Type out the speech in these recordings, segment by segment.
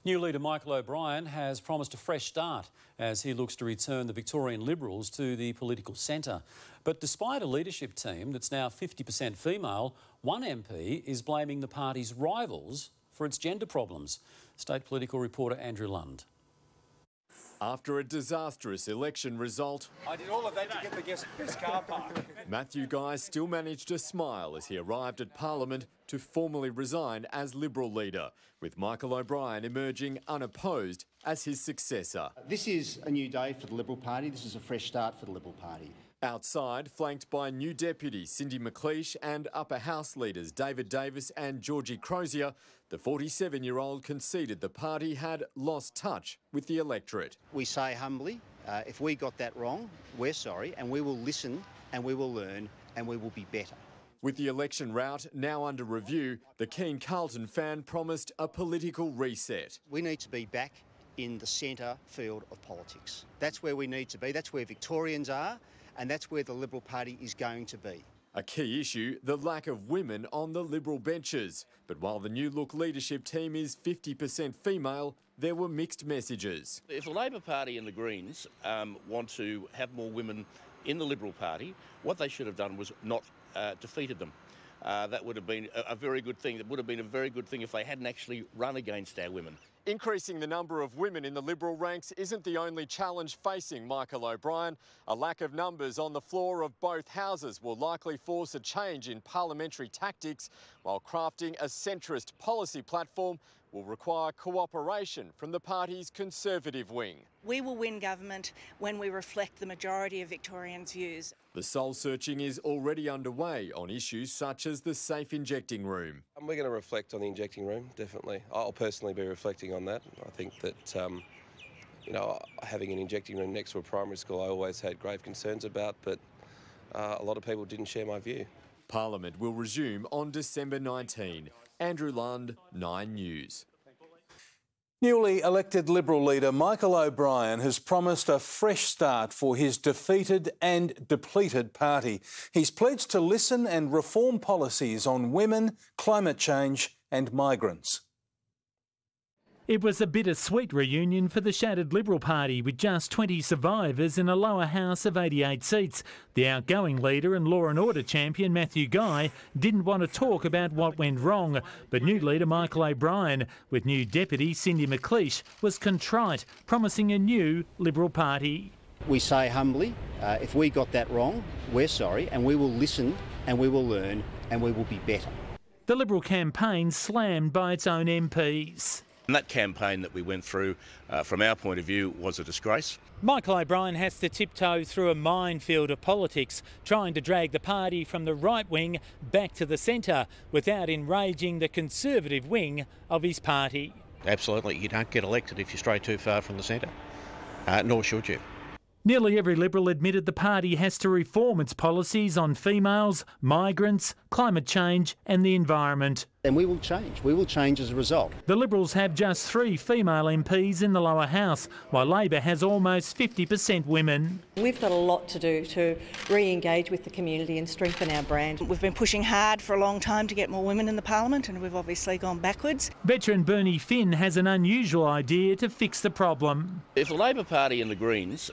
New leader Michael O'Brien has promised a fresh start as he looks to return the Victorian Liberals to the political centre. But despite a leadership team that's now 50% female, one MP is blaming the party's rivals for its gender problems. State political reporter Andrew Lund. After a disastrous election result, I did all of that to get the best car park. Matthew Guy still managed to smile as he arrived at Parliament to formally resign as Liberal leader, with Michael O'Brien emerging unopposed as his successor. This is a new day for the Liberal Party. This is a fresh start for the Liberal Party. Outside, flanked by new deputy Cindy McLeish and upper house leaders David Davis and Georgie Crozier, the 47-year-old conceded the party had lost touch with the electorate. We say humbly, if we got that wrong, we're sorry, and we will listen and we will learn and we will be better. With the election route now under review, the keen Carlton fan promised a political reset. We need to be back in the centre field of politics. That's where we need to be. That's where Victorians are. And that's where the Liberal Party is going to be. A key issue, the lack of women on the Liberal benches. But while the New Look leadership team is 50% female, there were mixed messages. If the Labor Party and the Greens want to have more women in the Liberal Party, what they should have done was not defeated them. That would have been a very good thing. That would have been a very good thing if they hadn't actually run against our women. Increasing the number of women in the Liberal ranks isn't the only challenge facing Michael O'Brien. A lack of numbers on the floor of both houses will likely force a change in parliamentary tactics, while crafting a centrist policy platform will require cooperation from the party's Conservative wing. We will win government when we reflect the majority of Victorians' views. The soul searching is already underway on issues such as the safe injecting room. We're going to reflect on the injecting room, definitely. I'll personally be reflecting on that. I think that, having an injecting room next to a primary school I always had grave concerns about, but a lot of people didn't share my view. Parliament will resume on December 19. Andrew Lund, 9 News. Newly elected Liberal leader Michael O'Brien has promised a fresh start for his defeated and depleted party. He's pledged to listen and reform policies on women, climate change and migrants. It was a bittersweet reunion for the shattered Liberal Party with just 20 survivors in a lower house of 88 seats. The outgoing leader and law and order champion Matthew Guy didn't want to talk about what went wrong, but new leader Michael O'Brien, with new deputy Cindy McLeish, was contrite, promising a new Liberal Party. We say humbly, if we got that wrong, we're sorry, and we will listen and we will learn and we will be better. The Liberal campaign slammed by its own MPs. And that campaign that we went through, from our point of view, was a disgrace. Michael O'Brien has to tiptoe through a minefield of politics, trying to drag the party from the right wing back to the centre without enraging the Conservative wing of his party. Absolutely, you don't get elected if you stray too far from the centre, nor should you. Nearly every Liberal admitted the party has to reform its policies on females, migrants, climate change and the environment. And we will change. We will change as a result. The Liberals have just 3 female MPs in the lower house, while Labor has almost 50% women. We've got a lot to do to re-engage with the community and strengthen our brand. We've been pushing hard for a long time to get more women in the parliament, and we've obviously gone backwards. Veteran Bernie Finn has an unusual idea to fix the problem. If the Labor Party and the Greens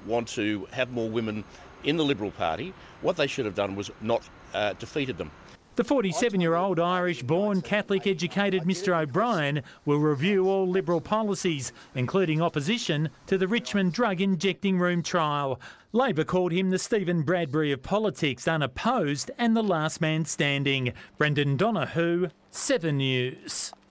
want to have more women in the Liberal Party, what they should have done was not defeated them. The 47-year-old Irish-born, Catholic-educated Mr O'Brien will review all Liberal policies, including opposition to the Richmond drug injecting room trial. Labor called him the Stephen Bradbury of politics, unopposed and the last man standing. Brendan Donahue, 7 News.